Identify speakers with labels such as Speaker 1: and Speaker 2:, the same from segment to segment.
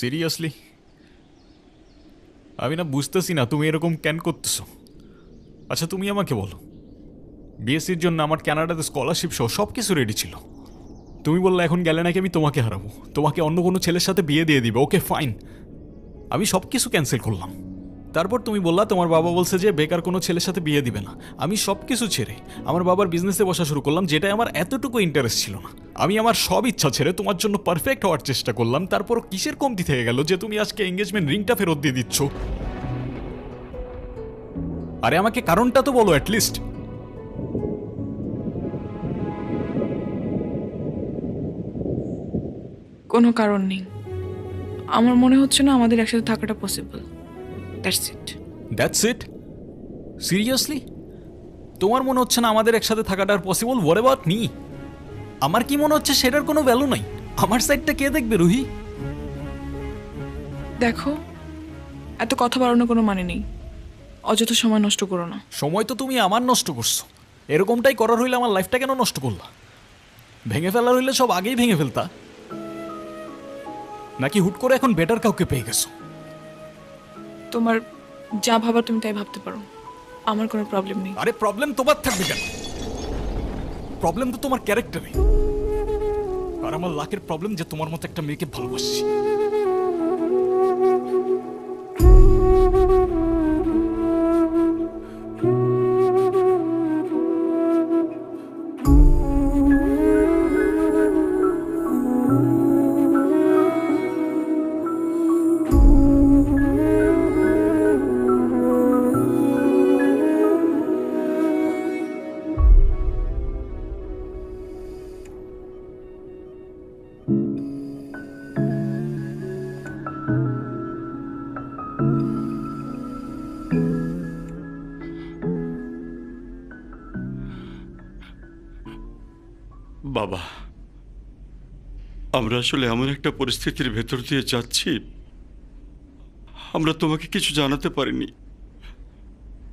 Speaker 1: Seriously আমি না বুঝতেছি না তুমি এরকম কেন করতেছো। আচ্ছা তুমি আমাকে বলো, বিএসসির জন্য আমার কানাডাতে স্কলারশিপ সহ সব কিছু রেডি ছিল। তুমি বললে এখন গেলে নাকি আমি তোমাকে হারাবো, তোমাকে অন্য কোনো ছেলের সাথে বিয়ে দিয়ে দিবে। ওকে ফাইন, আমি সব কিছু ক্যান্সেল করলাম। তারপর তুমি বললা তোমার বাবা বলছে যে বেকার কোনো ছেলের সাথে বিয়ে দিবে না। আমি সব কিছু ছেড়ে আমার বাবার বিজনেসে বসা শুরু করলাম, যেটাই আমার এতটুকু ইন্টারেস্ট ছিল না। আমি আমার সব ইচ্ছা ছেড়ে তোমার জন্য পারফেক্ট হওয়ার চেষ্টা করলাম। তারপর কিসের কমতি থেকে গেল যে তুমি আজকে এঙ্গেজমেন্ট রিংটা ফেরত দিয়ে দিচ্ছ? আরে আমাকে কারণটা তো বলো অ্যাটলিস্ট।
Speaker 2: কোনো কারণ নেই। আমার মনে হচ্ছে না আমাদের একসাথে থাকাটা possible. That's it.
Speaker 1: That's it? Seriously তোমার মনে হচ্ছে না আমাদের একসাথে থাকাটা আর পসিবল? What about me? আমার কি মনে হচ্ছে সেটার কোনো ভ্যালু নাই? আমার সাইডটা কে দেখবে রুহি?
Speaker 2: দেখো, এত কথা বাড়ানোর কোনো মানে নেই। অযথা সময় নষ্ট করো না।
Speaker 1: সময় তো তুমি আমার নষ্ট করছো। এরকমটাই করার হইলে আমার লাইফটা কেন নষ্ট করলা? ভেঙে ফেলার হইলে সব আগেই ভেঙে ফেলতা, নাকি হুট করে এখন বেটার কাউকে পেয়ে গেছো?
Speaker 2: তোমার যা ভাবার তুমি তাই ভাবতে পারো, আমার কোনো প্রবলেম নেই।
Speaker 1: আরে প্রবলেম তোমার থাকবে কেন? প্রবলেম তো তোমার ক্যারেক্টারে। আর আমার লাকের প্রবলেম যে তোমার মতো একটা মেয়েকে ভালোবাসছি।
Speaker 3: বাবা, আমরা আসলে এমন একটা পরিস্থিতির ভেতর দিয়ে যাচ্ছি, আমরা তোমাকে কিছু জানাতে পারিনি।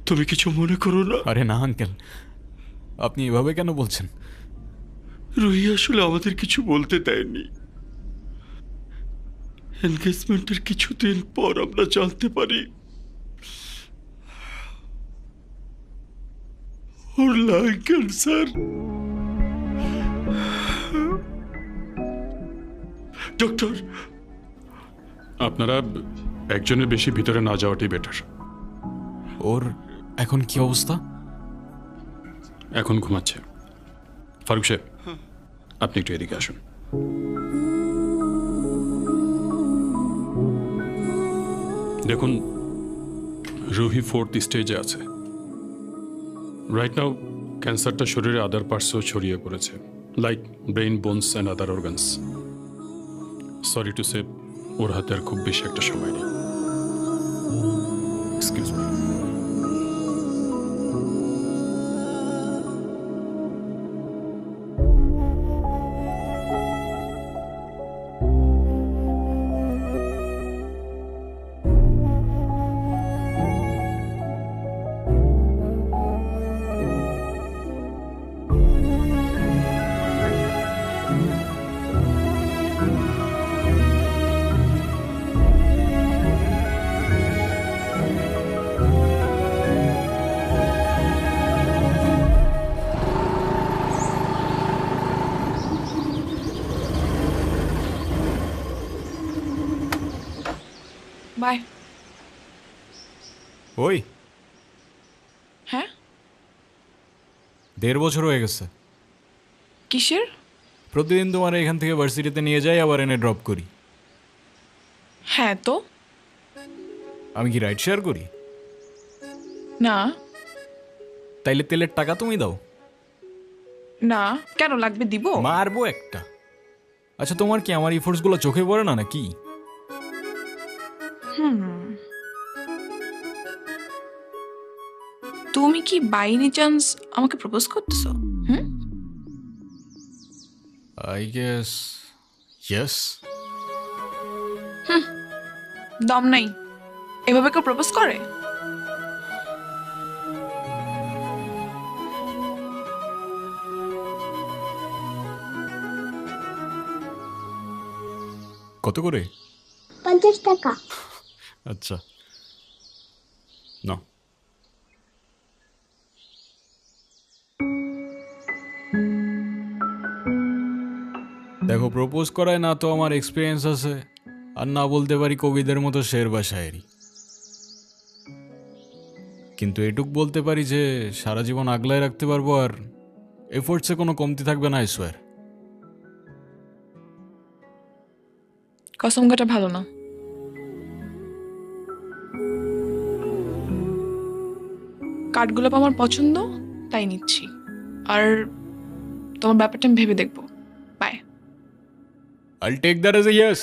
Speaker 3: তুমি কিছু মনে করো না।
Speaker 1: আরে না আঙ্কেল, আপনি এভাবে কেন বলছেন?
Speaker 3: রুহি আসলে আমাদের কিছু বলতে দেয়নি। এনগেজমেন্টের কিছুদিন পর আমরা জানতে পারি ওর লাং ক্যান্সার। ডক্টর,
Speaker 4: আপনারা একজনের বেশি ভিতরে না যাওয়াটাই বেটার।
Speaker 1: ওর এখন কি অবস্থা?
Speaker 4: এখন ঘুমাচ্ছে। ফারুক সাহেব, আপনি একটু এদিকে আসুন। দেখুন, রুহি 4th স্টেজে আছে। রাইট নাও ক্যান্সারটা শরীরে আদার পার্টসও ছড়িয়ে পড়েছে, like brain, bones and other organs. Sorry to say, ওর হাতে আর খুব বেশি একটা সময় নেই। Excuse me.
Speaker 2: বাই।
Speaker 1: ওই
Speaker 2: হ্যাঁ?
Speaker 1: 1.5 বছর হয়ে গেছে।
Speaker 2: কিসের?
Speaker 1: প্রতিদিন তোমার এখান থেকে ভার্সিটিতে নিয়ে যাই, আবার এনে ড্রপ করি।
Speaker 2: হ্যাঁ তো।
Speaker 1: আমি কি রাইড শেয়ার করি?
Speaker 2: না।
Speaker 1: তাইলে তেলের টাকা তুমি দাও।
Speaker 2: না, কেন লাগবে? দিব।
Speaker 1: মারবো একটা। আচ্ছা তোমার কি আমার ইফোর্টসগুলো চোখে পড়ে না নাকি?
Speaker 2: তুমি কি বাই এনি চান্স আমাকে প্রপোজ করতেছো? হুম?
Speaker 1: I guess yes.
Speaker 2: দম নাই। এভাবে কেউ প্রপোজ করে?
Speaker 1: কত করে?
Speaker 5: টাকা।
Speaker 1: আচ্ছা না, দেখো প্রপোজ করায় না তো আমার এক্সপিরিয়েন্স আছে, আর না বলতে পারি কবিদের মতো শের বা শায়েরি, কিন্তু এটুক বলতে পারি যে সারা জীবন আগলায় রাখতে পারবো, আর এফোর্টসে কোনো কমতি থাকবে না, আই সোয়ার।
Speaker 2: কসম কাটা ভালো না। কাঠগোলাপ আমার পছন্দ, তাই নিচ্ছি। আর তোমার ব্যাপারটা আমি ভেবে দেখবো। By.
Speaker 1: I'll take that as a yes.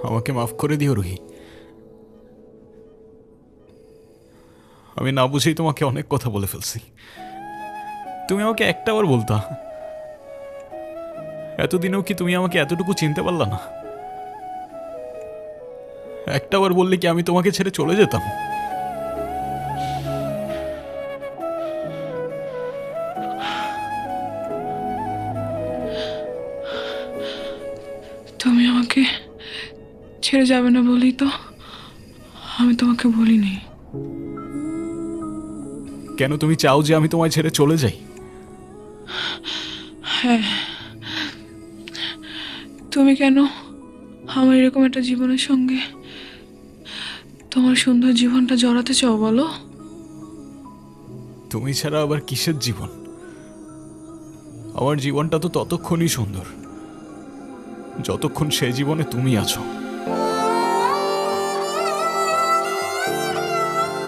Speaker 1: আমাকে মাফ করে দিও রুহি, আমি না বুঝেই তোমাকে অনেক কথা বলে ফেলছি। তুমি আমাকে একটাবার বলতা, এতদিনেও কি তুমি আমাকে এতটুকু চিনতে পারলা না? একটাবার বললে কি আমি তোমাকে ছেড়ে চলে যেতাম?
Speaker 2: তুমি আমাকে ছেড়ে যাবে না বলেই তো আমি তোমাকে বলিনি।
Speaker 1: কেন তুমি চাও যে আমি তোমায় ছেড়ে চলে যাই?
Speaker 2: হ্যাঁ, তুমি কেন আমার এরকম একটা জীবনের সঙ্গে তোমার সুন্দর জীবনটা জড়াতে চাও বলো?
Speaker 1: তুমি ছাড়া আবার কিসের জীবন? আমার জীবনটা তো ততক্ষণই সুন্দর যতক্ষণ সে জীবনে তুমি আছো।